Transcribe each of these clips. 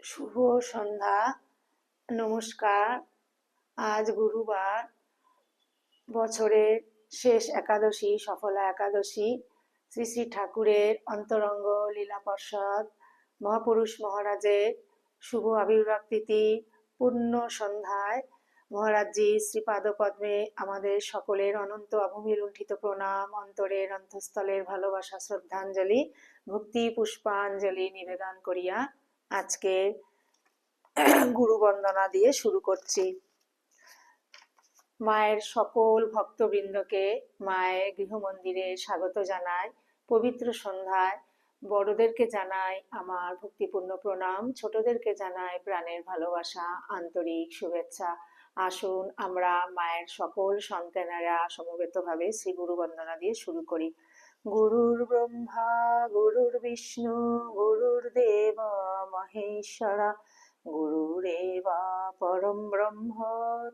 শুভ সন্ধ্যা। নমস্কার। আজ গুরুবার, বছরের শেষ একাদশী, সফলা একাদশী। শ্রী শ্রী ঠাকুরের অন্তরঙ্গ লীলা পর্ষদ মহাপুরুষ মহারাজের শুভ আবির্ভাব তিথি পূর্ণ সন্ধ্যায় মহারাজজি শ্রীপাদপদ্মে আমাদের সকলের অনন্ত অভূমি লুণ্ঠিত প্রণাম, অন্তরের অন্তঃস্থলের ভালোবাসা, শ্রদ্ধাঞ্জলি, ভক্তি পুষ্পাঞ্জলি নিবেদন করিয়া আজকে গুরু বন্দনা দিয়ে শুরু করছি। মায়ের সকল ভক্তবৃন্দকে মায়ের গৃহমন্দিরে স্বাগত জানাই। পবিত্র সন্ধ্যায় বড়দেরকে জানাই আমার ভক্তিপূর্ণ প্রণাম, ছোটদেরকে জানাই প্রাণের ভালোবাসা, আন্তরিক শুভেচ্ছা। আসুন আমরা মায়ের সকল সন্তানেরা সমবেতভাবে শ্রী গুরু বন্দনা দিয়ে শুরু করি। গুরুর ব্রহ্মা গুরুর বিষ্ণু গুরুর্দেব মহেশ্বরা গুরুরেবা পরম ব্রহ্ম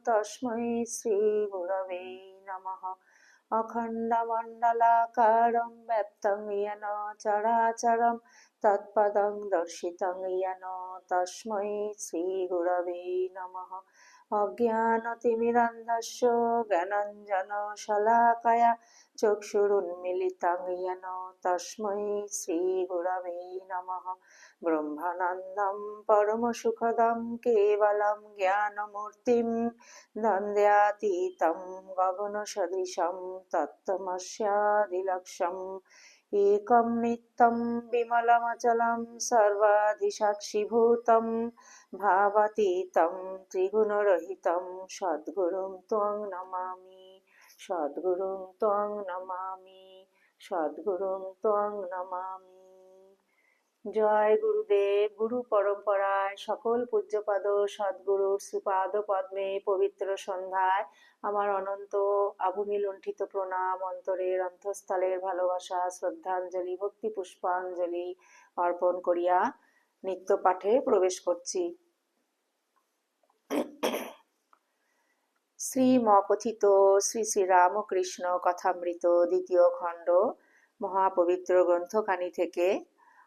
তস্मै শ্রী গুরবে নমঃ। অখণ্ডমণ্ডলাকারং ব্যক্তং येन চরাচরং তৎপদং দর্শিতং येन তস্मै শ্রী গুরবে নমঃ। অজ্ঞানতিমিরান্ধস্য জ্ঞানাঞ্জনশলাকয়া চক্ষুরুন্মিলিतं येन তস্मै শ্রী গুরবে নমঃ। ব্রহ্মানন্দং পরমসুখদং কেবলং জ্ঞানমূর্তিং দ্বন্দ্বাতীतं গগনসদৃশं তত্ত্বমস্যাদিলক্ষ্যम्। একং নিত্যং বিমলমচলং সর্বাধিসাক্ষিভূतं ভাবাতীतं ত্রিগুণরহিतं সদ্গুরুং ত্বং নমামি, সদ্গুরুং ত্বং নমামি, সদ্গুরুং ত্বং নমামি। জয় গুরুদেব। গুরু পরম্পরায় সকল পূজ্যপাদ সদ্গুরুর শ্রীপাদ পদ্মে পবিত্র সন্ধ্যায় আমার অনন্ত আভূমি লুণ্ঠিত প্রণাম, অন্তরের অন্তঃস্থলের ভালোবাসা, শ্রদ্ধাঞ্জলি, ভক্তি পুষ্পাঞ্জলি অর্পণ করিয়া নিত্য পাঠে প্রবেশ করছি। শ্রীমকথিত শ্রী শ্রী রামকৃষ্ণ কথামৃত দ্বিতীয় খণ্ড মহাপবিত্র গ্রন্থখানি থেকে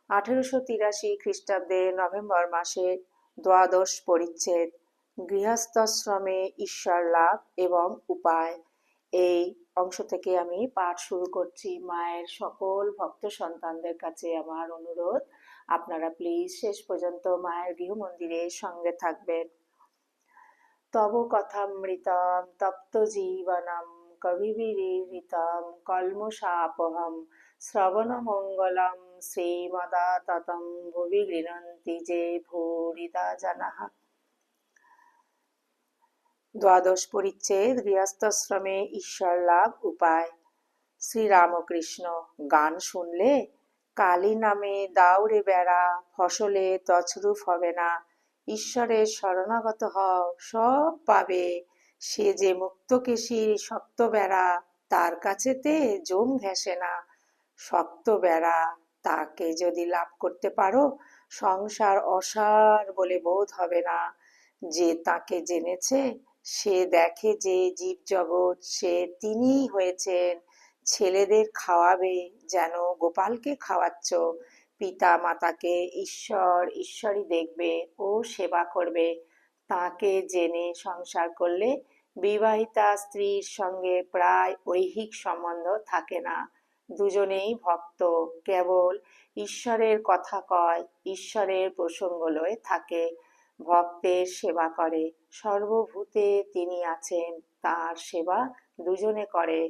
1883 খ্রিস্টাব্দে নভেম্বর মাসের 12 পরিচ্ছেদ গৃহস্থাশ্রমে ঈশ্বর লাভ এবং উপায়। এই অংশ থেকে আমি পাঠ শুরু করছি। মায়ের সকল ভক্ত সন্তানদের কাছে আমার অনুরোধ, আপনারা প্লিজ শেষ পর্যন্ত মায়ের গৃহমন্দিরের সঙ্গে থাকবেন। তব কথামৃতম তপ্ত জীবনম কবিবিরীরিতম কল্মষাপহম শ্রবণমঙ্গলম শ্রীমদাততম ভুবি গৃহন্তি যে ভূরিদা জনাঃ। 12 পরিচ্ছেদ গৃহস্থাশ্রমে ঈশ্বর লাভ উপায়। শ্রীরামকৃষ্ণ। গান শুনলে কালী নামে দাউরে বেড়া, ফসলে তছরূপ হবে না। ঈশ্বরের শরণাগত হও, সব পাবে। সে যে মুক্তকেশীর শক্ত বেড়া, তার কাছেতে জম ঘেঁষে না। শক্ত বেড়া, তাকে যদি লাভ করতে পারো, সংসার অসার বলে বোধ হবে না। যে তাকে জেনেছে সে দেখে যে জীবজগৎ সে তিনিই হয়েছেন। ছেলেদের খাওয়াবে যেন গোপালকে খাওয়াচ্ছ। পিতা মাতাকে ঈশ্বর ঈশ্বরই দেখবে ও সেবা করবে। তাকে জেনে সংসার করলে বিবাহিতা স্ত্রীর সঙ্গে প্রায় ঐহিক সম্বন্ধ থাকে না। দুজনেই ভক্ত, কেবল ঈশ্বরের কথা কয়, ঈশ্বরের প্রসঙ্গ লয়ে থাকে। ভক্তের সেবা করে, সর্বভূতে তিনি আছেন, তার সেবা দুজনে করে।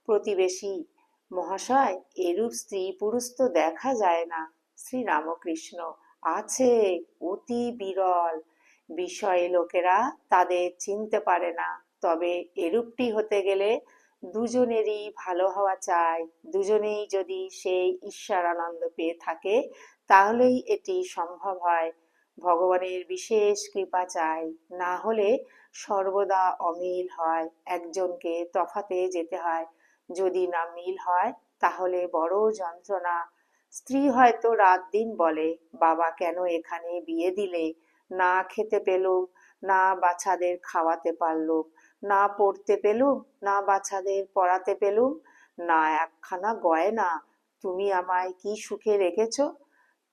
প্রতিবেশী মহাশয়, এরূপ স্ত্রী পুরুষ তো দেখা যায় না। শ্রীরামকৃষ্ণ। আছে, অতি বিরল। বিষয়ে লোকেরা তাদের চিনতে পারে না। তবে এরূপটি হতে গেলে দুজনেরই ভালো হওয়া চাই। দুজনেই যদি সেই ঈশ্বরানন্দ পেয়ে থাকে, তাহলেই এটি সম্ভব হয়। ভগবানের বিশেষ কৃপা চাই, না হলে সর্বদা অমিল হয়। একজনকে তফাতে যেতে হয়। যদি না মিল হয় তাহলে বড় যন্ত্রণা। স্ত্রী হয়তো রাত দিন বলে, বাবা কেন এখানে বিয়ে দিলে? না খেতে পেলুম, না বাচ্চাদের খাওয়াতে পারলুম, না পড়তে পেলুম, না বাচ্চাদের পড়াতে পেলুম, না একখানা গয়না। তুমি আমায় কি সুখে রেখেছ?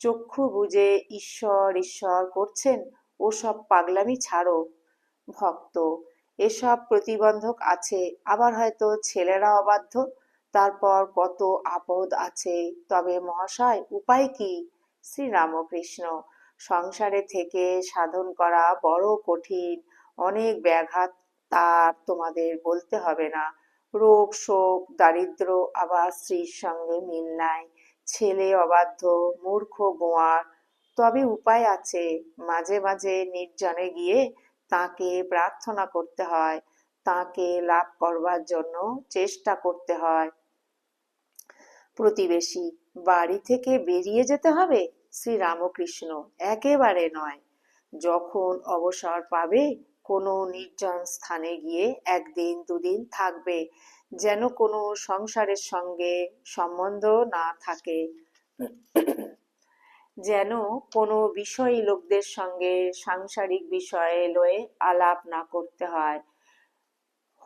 চক্ষু বুজে ঈশ্বর ঈশ্বর করছেন, ওসব পাগলামি ছাড়ো। ভক্ত: এসব প্রতিবন্ধক আছে, আবার হয়তো ছেলেরা অবাধ্য, তারপর কত আপদ আছে, তবে মহাশয় উপায় কি? শ্রীরামকৃষ্ণ: সংসারে থেকে সাধন করা বড় কঠিন, অনেক ব্যাঘাত, তার তোমাদের বলতে হবে না। রোগ শোক দারিদ্র, আবার স্ত্রীর সঙ্গে মিল নাই, ছেলে অবাধ্য, মূর্খ গোয়ার, তবে উপায় আছে। মাঝে মাঝে নির্জনে গিয়ে তাকে প্রার্থনা করতে হয়, তাকে লাভ করবার জন্য চেষ্টা করতে হয়। প্রতিবেশী: বাড়ি থেকে বেরিয়ে যেতে হবে? শ্রীরামকৃষ্ণ: একেবারে নয়। যখন অবসর পাবে কোনো নির্জন স্থানে গিয়ে একদিন দুদিন থাকবে, যেন কোনো সংসারের সঙ্গে সম্বন্ধ না থাকে, যেন কোনো বিষয়ী লোকদের সঙ্গে সাংসারিক বিষয়ে লয়ে আলাপ না করতে হয়।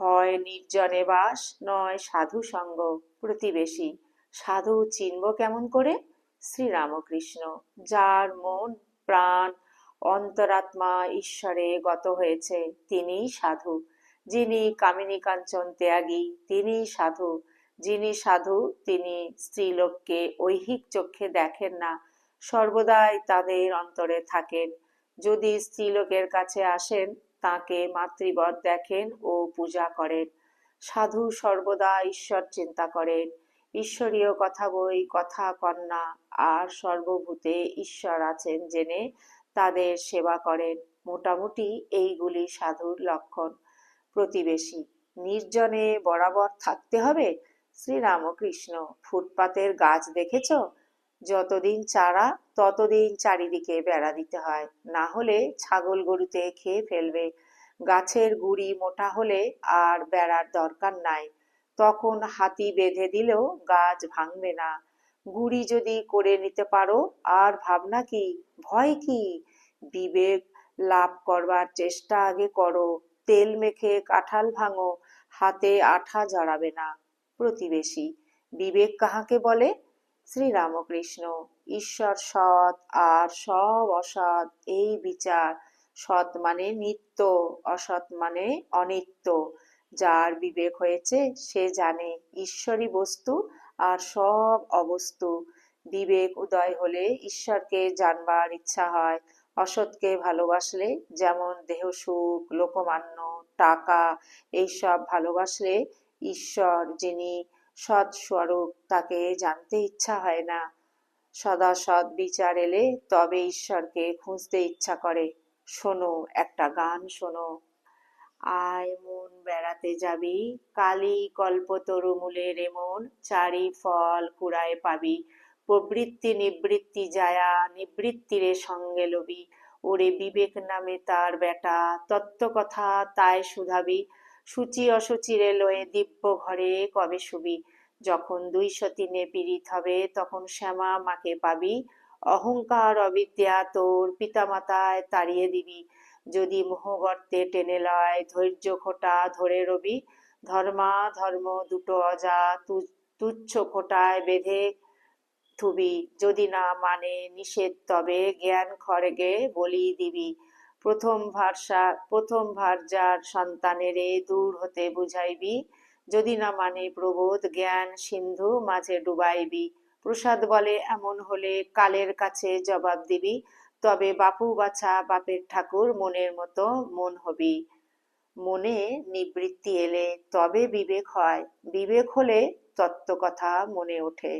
হয় নির্জনে বাস, নয় সাধু সঙ্গ। প্রতিবেশী: সাধু চিনব কেমন করে? শ্রীরামকৃষ্ণ: যার মন প্রাণ অন্তরাত্মা ঈশ্বরে গত হয়েছে তিনিই সাধু। যিনি কামিনী কাঞ্চন ত্যাগী তিনিই সাধু। যিনি সাধু তিনি স্ত্রীলোককে ঐহিক চক্ষে দেখেন না, সর্বদাই তাদের অন্তরে থাকেন। যদি স্ত্রীলোকের কাছে আসেন, তাকে মাতৃবৎ দেখেন ও পূজা করেন। সাধু সর্বদা ঈশ্বর চিন্তা করেন, ঈশ্বরীয় কথা বই কথা কন্যা, আর সর্বভূতে ঈশ্বর আছেন জেনে তাদের সেবা করেন। মোটামুটি এইগুলি সাধুর লক্ষণ। প্রতিবেশী: নির্জনে বরাবর থাকতে হবে? শ্রীরামকৃষ্ণ: ফুটপাতের গাছ দেখেছ? যতদিন চারা ততদিন চারিদিকে বেড়া দিতে হয়, না হলে ছাগল গরুতে খেয়ে ফেলবে। গাছের গুড়ি মোটা হলে আর বেড়ার দরকার নাই, তখন হাতি বেঁধে দিলেও গাছ ভাঙবে না। গুড়ি যদি করে নিতে পারো, আর ভাবনা কি, ভয় কি? বিবেক লাভ করবার চেষ্টা আগে করো। তেল মেখে কাঁঠাল ভাঙো, হাতে আঠা জড়াবে না। প্রতিবেশী: বিবেক কাহাকে বলে? শ্রীরামকৃষ্ণ: ঈশ্বর সৎ আর সব অসৎ, এই বিচার। সৎ মানে নিত্য, অসৎ মানে অনিত্য। যার বিবেক হয়েছে সে জানে ঈশ্বরই বস্তু আর সব অবস্তু। বিবেক উদয় হলে ঈশ্বরকে জানবার ইচ্ছা হয়। অসৎকে ভালোবাসলে, যেমন দেহ সুখ, লোকমান্য, টাকা, এইসব ভালোবাসলে ঈশ্বর যিনি সৎ স্বরূপ তাকে জানতে ইচ্ছা হয় না। সদা সৎ বিচার এলে তবে ঈশ্বরকে খুঁজতে ইচ্ছা করে। শোনো, একটা গান শোনো। আয় মন বেড়াতে যাবি, কালী কল্পতরু মূলে রে মন, চারি ফল কুড়ায় পাবি, প্রবৃত্তি নিবৃত্তি যায়া নিবৃত্তিরে সঙ্গে লবি। ওরে বিবেক নামে তার বেটা, তত্ত্ব কথা তাই শুধাবি, সূচি অসুচিরে লয়ে দিব্য ঘরে কবে শুবি। যখন 203 পীড়িত হবে তখন শ্যামা মাকে পাবি, অহংকার অবিদ্যা তোর পিতামাতায় তাড়িয়ে দিবি। যদি মোহগর্তে টেনে লয় ধৈর্য খোঁটা ধরে রবি, ধর্মা ধর্ম দুটো অজা তুচ্ছ খোঁটায় বেঁধে থুবি। যদি না মানে নিষেধ তবে জ্ঞান খড়গে বলি দিবি। প্রথম ভার্যার সন্তানেরে দূর হতে বুঝাইবি, যদি না মানে প্রবোধ জ্ঞান সিন্ধু মাঝে ডুবাইবি। প্রসাদ বলে এমন হলে কালের কাছে জবাব দিবি, তবে বাপু বাছা বাপের ঠাকুর মনের মতো মন হবি। মনে নিবৃত্তি এলে তবে বিবেক হয়, বিবেক হলে তত্ত্ব কথা মনে ওঠে।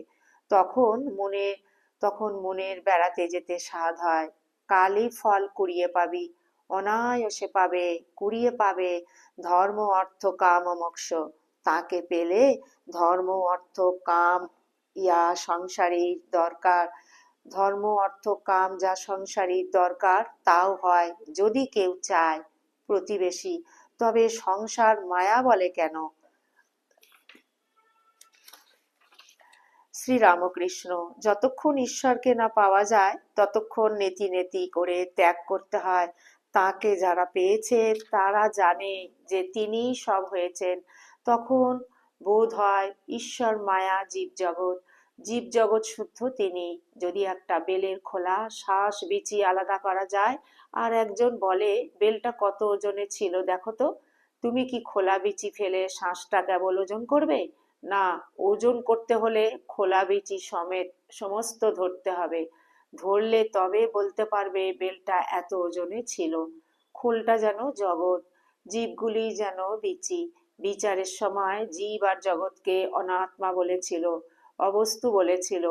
তখন মনের বেড়াতে যেতে স্বাদ হয়। কালই ফল কুড়িয়ে পাবি, অনায়াসে পাবে, কুড়িয়ে পাবে। ধর্ম অর্থ কাম ও মোক্ষ, তাকে পেলে ধর্ম অর্থ কাম ইয়া সংসারীর দরকার, ধর্ম অর্থ কাম যা সংসারীর দরকার তাও হয় যদি কেউ চায়। প্রতিবেশী: তবে সংসার মায়া বলে কেন? শ্রীরামকৃষ্ণ: যতক্ষণ ঈশ্বরকে না পাওয়া যায় ততক্ষণ নেতি নেতি করে ত্যাগ করতে হয়। তাকে যারা পেয়েছে তারা জানে যে তিনিই সব হয়েছেন। তখন বোধ হয় ঈশ্বর মায়া জীব জগৎ। জীব জগৎ শুদ্ধ তিনি। যদি একটা বেলের খোলা শ্বাস বিচি আলাদা করা যায়, আর একজন বলে বেলটা কত ওজনে ছিল দেখো তো, তুমি কি খোলা বিচি ফেলে শ্বাসটা কেবল ওজন করবে? না, ওজন করতে হলে খোলা বিচি সমেত সমস্ত ধরতে হবে। ধরলে তবে বলতে পারবে বেলটা এত ওজনে ছিল। খোলটা যেন জগৎ, জীবগুলি যেন বিচি। বিচারের সময় জীব আর জগৎকে অনাত্মা বলেছিল, অবস্তু বলেছিল।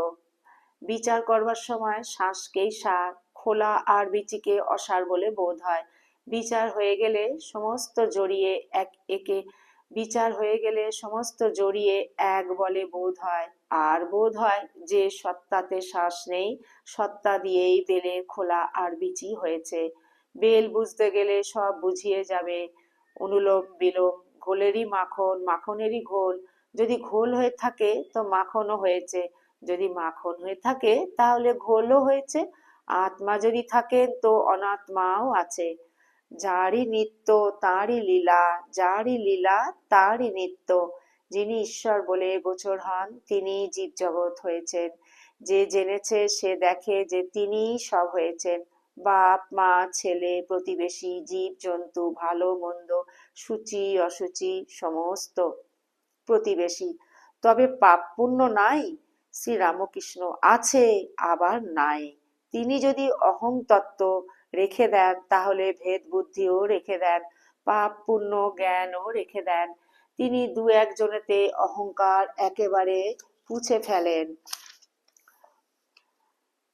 বিচার করবার সময় শ্বাসকেই সার, খোলা আর বিচিকে অসার বলে বোধ হয়। বিচার হয়ে গেলে সমস্ত জড়িয়ে এক একে বিচার হয়ে গেলে সমস্ত জড়িয়ে এক বলে বোধ হয়। আর বোধ হয় যে সত্তাতে শ্বাস নেই, সত্তা দিয়েই বেলের খোলা আর বিচি হয়েছে। বেল বুঝতে গেলে সব বুঝিয়ে যাবে। অনুলোম বিলোম, ঘোলেরই মাখন, মাখনেরই ঘোল। যদি ঘোল হয়ে থাকে তো মাখনও হয়েছে, যদি মাখন হয়ে থাকে তাহলে ঘোলও হয়েছে। আত্মা যদি থাকেন তো অনাত্মাও আছে। যারই নিত্য তারই লীলা, যারই লীলা তারই নিত্য। যিনি ঈশ্বর বলে গোচর হন তিনি জীবজগৎ হয়েছেন। যে জেনেছে সে দেখে যে তিনিই সব হয়েছেন। বাপ মা ছেলে প্রতিবেশী জীব জন্তু ভালো মন্দ সূচি অসুচি সমস্ত প্রতিবেশী। তবে পাপ পুণ্য নাই? শ্রীরামকৃষ্ণ আছে, আবার নাই। তিনি যদি অহং তত্ত্ব রেখে দেন তাহলে ভেদ বুদ্ধিও রেখে দেন, পাপ পুণ্য জ্ঞানও রেখে দেন। তিনি দু একজনেতে অহংকার একেবারে পুছে ফেলেন।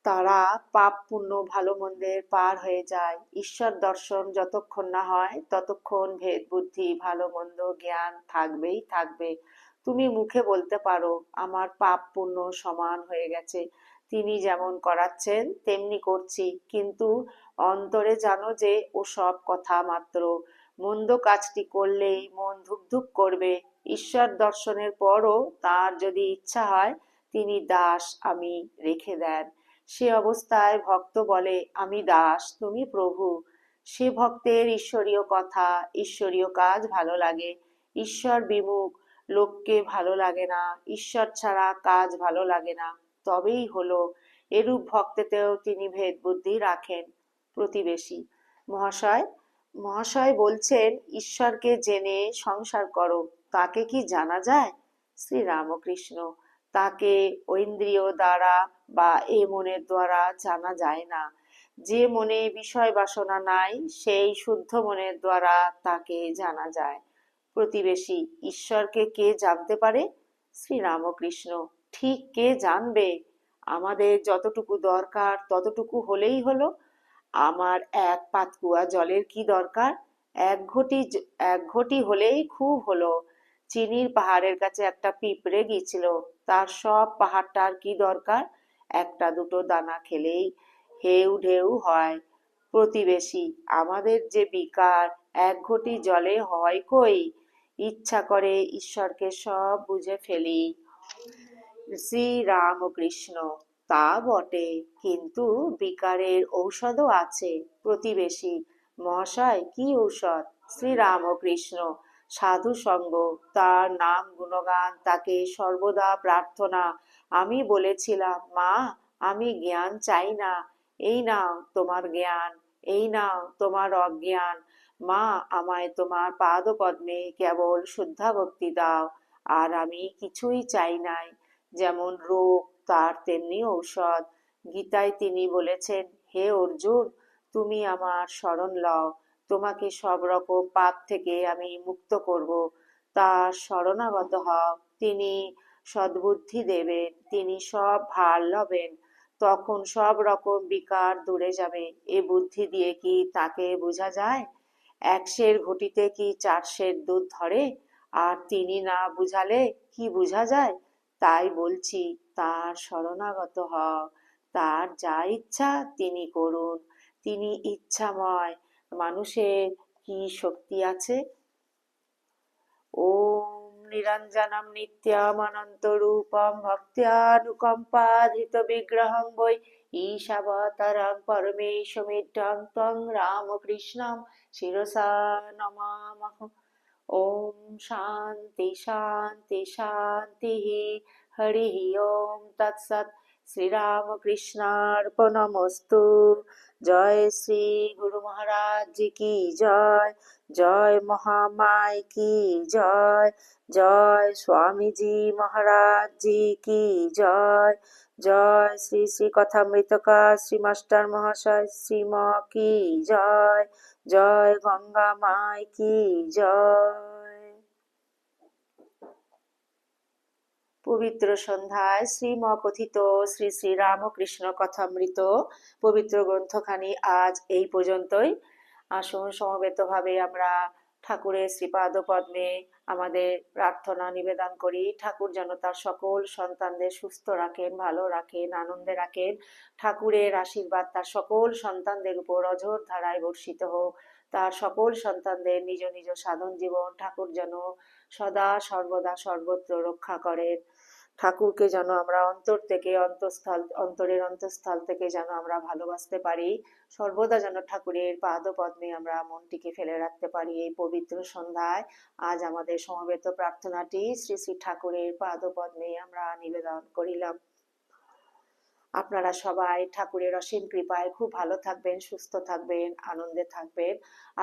তারা পাপ পুণ্য ভালো মন্দের পার হয়ে যায়। ঈশ্বর দর্শন যতক্ষণ না হয় ততক্ষণ ভেদ বুদ্ধি ভালো মন্দ জ্ঞান থাকবেই থাকবে। তুমি মুখে বলতে পারো আমার পাপ পুণ্য সমান হয়ে গেছে, তিনি যেমন করাচ্ছেন তেমনি করছি, কিন্তু অন্তরে জানো যে ও সব কথা মাত্র। মন্দ কাজটি করলেই মন ধুক ধুক করবে। ঈশ্বর দর্শনের পরও তার যদি ইচ্ছা হয় তিনি দাস আমি রেখে দেন। সে অবস্থায় ভক্ত বলে আমি দাস তুমি প্রভু। সে ভক্তের ঈশ্বরীয় কথা ঈশ্বরীয় কাজ ভালো লাগে। ঈশ্বর বিমুখ লোককে ভালো লাগে না, ঈশ্বর ছাড়া কাজ ভালো লাগে না, তবেই হলো। এরূপ ভক্তেতেও তিনি ভেদ বুদ্ধি রাখেন। প্রতিবেশী মহাশয়, মহাশয় বলছেন ঈশ্বরকে জেনে সংসার করো, তাকে কি জানা যায়? শ্রী রামকৃষ্ণ তাকে ঐন্দ্রিয় দ্বারা বা এ মনের দ্বারা জানা যায় না। যে মনে বিষয় বাসনা নাই সেই শুদ্ধ মনের দ্বারা তাকে জানা যায়। প্রতিবেশী ঈশ্বরকে কে জানতে পারে? শ্রী রামকৃষ্ণ ঠিক কে জানবে? আমাদের যতটুকু দরকার ততটুকু হলেই হলো। আমার এক পাতকুয়া জলের কি দরকার? এক ঘটি হলেই খুব হলো। চিনির পাহাড়ের কাছে একটা পিঁপড়ে গিয়েছিল, তার সব পাহাড়টার কি দরকার? একটা দুটো দানা খেলেই হেউ ঢেউ হয়। প্রতিবেশী আমাদের যে বিকার এক ঘটি জলে হয় কই? ইচ্ছা করে ঈশ্বরকে সব বুঝে ফেলি। শ্রী রামকৃষ্ণ তা বটে, কিন্তু বিকারের ঔষধও আছে। প্রতিবেশী মহাশয় কি ঔষধ? শ্রী রামকৃষ্ণ সাধু সঙ্গ, তার নাম গুণগান, তাকে সর্বদা প্রার্থনা। আমি বলেছিলাম মা আমি জ্ঞান চাই না, এই নাও তোমার জ্ঞান, এই নাও তোমার অজ্ঞান। মা আমায় তোমার পাদ পদ্মে কেবল শুদ্ধা ভক্তি দাও, আর আমি কিছুই চাই নাই। যেমন রোগ তার তেমনি ঔষধ। গীতায় তিনি বলেছেন হে অর্জুন তুমি আমার শরণ লও, তোমাকে সব রকম পাপ থেকে আমি মুক্ত করব। তার শরণাগত হও, তিনি সদ্বুদ্ধি দেবেন, তিনি সব ভার লবেন, তখন সব রকম বিকার দূরে যাবে। এ বুদ্ধি দিয়ে কি তাকে বোঝা যায়? এক সের ঘটিতে কি 4 সের দুধ ধরে? আর তিনি না বুঝালে কি বুঝা যায়? তাই বলছি তার শরণাগত হও, তার যা ইচ্ছা তিনি করুন, তিনি ইচ্ছাময়। মানুষের কি শক্তি আছে? ওম নিরঞ্জনম নিত্যমনন্তরূপম ভক্ত্যানুকম্পাধৃত বিগ্রহং বৈ ঈশাবতারং পরমেশমিড্ঢং ত্বং রামকৃষ্ণং শিরসা নমামহ। ওম শান্তি শান্তি শান্তি। হরি ওম তৎসৎ। শ্রীরামকৃষ্ণার্পণমস্তু। জয় শ্রী গুরু মহারাজ জি কি জয়। জয় মহামায় কি জয়। জয় স্বামীজি মহারাজ জি কি জয়। জয় শ্রী শ্রী কথামৃতকার শ্রী মাস্টার মহাশয় শ্রীম কি জয়। জয় গঙ্গা মায় কি জয়। পবিত্র সন্ধ্যায় শ্রীম কথিত শ্রী শ্রী রামকৃষ্ণ কথামৃত পবিত্র গ্রন্থখানি আজ এই পর্যন্তই। আসুন সমবেতভাবে আমরা ঠাকুরের শ্রীপাদ পদ্মে আমাদের প্রার্থনা নিবেদন করি। ঠাকুর যেন তার সকল সন্তানদের সুস্থ রাখেন, ভালো রাখেন, আনন্দে রাখেন। ঠাকুরের আশীর্বাদ তার সকল সন্তানদের উপর অঝোর ধারায় বর্ষিত হোক। তার সকল সন্তানদের নিজ নিজ সাধন জীবন ঠাকুর যেন সদা সর্বদা সর্বত্র রক্ষা করেন। ঠাকুরকে যেন আমরা অন্তর থেকে অন্তরের অন্তঃস্থল থেকে যেন আমরা ভালোবাসতে পারি। সর্বদা যেন ঠাকুরের পাদ পদ্মে আমরা মনটিকে ফেলে রাখতে পারি। এই পবিত্র সন্ধ্যায় আজ আমাদের সমবেত প্রার্থনাটি শ্রী শ্রী ঠাকুরের পাদ পদ্মে আমরা নিবেদন করিলাম। আপনারা সবাই ঠাকুরের অসীম কৃপায় খুব ভালো থাকবেন, সুস্থ থাকবেন, আনন্দে থাকবেন।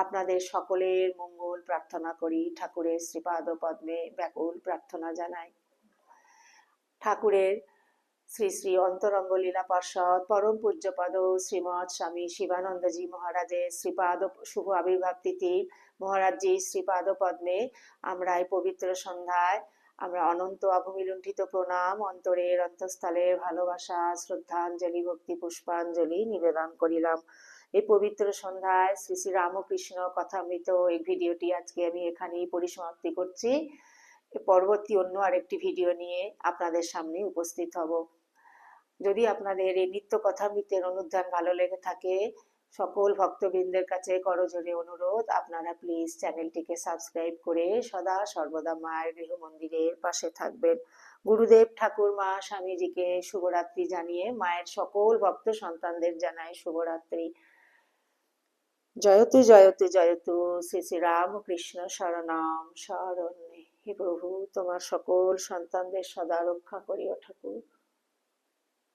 আপনাদের সকলের মঙ্গল প্রার্থনা করি। ঠাকুরের শ্রীপাদ পদ্মে ব্যাকুল প্রার্থনা জানাই। ঠাকুরের শ্রী শ্রী অন্তরঙ্গ লীলা পার্ষদ পরম পূজ্যপদ শ্রীমৎ স্বামী শিবানন্দজি মহারাজের শ্রীপাদ শুভ আবির্ভাব তিথি মহারাজজি শ্রীপাদ পদ্মে আমরা এই পবিত্র সন্ধ্যায় আমরা অনন্ত অবমিলুণ্ঠিত প্রণাম, অন্তরের অন্তঃস্থলের ভালোবাসা, শ্রদ্ধাঞ্জলি, ভক্তি পুষ্পাঞ্জলি নিবেদন করিলাম। এই পবিত্র সন্ধ্যায় শ্রী শ্রী রামকৃষ্ণ কথামৃত এই ভিডিওটি আজকে আমি এখানেই পরিসমাপ্তি করছি। পরবর্তী অন্য আরেকটি ভিডিও নিয়ে আপনাদের সামনে উপস্থিত হব। যদি আপনাদের এই নিত্য কথামৃতের অনুধ্যান ভালো লেগে থাকে, সকল ভক্তবৃন্দের কাছে করজোড়ে অনুরোধ, আপনারা প্লিজ চ্যানেলটিকে সাবস্ক্রাইব করে সদা সর্বদা মায়ের গৃহ মন্দিরের পাশে থাকবেন। গুরুদেব ঠাকুর মা স্বামীজিকে শুভরাত্রি জানিয়ে মায়ের সকল ভক্ত সন্তানদের জানাই শুভরাত্রি। জয়তু জয়তু জয়তু শ্রী শ্রী রামকৃষ্ণ শরণম শরণ্যে। হে প্রভু, তোমার সকল সন্তানদের সদা রক্ষা করিও ঠাকুর।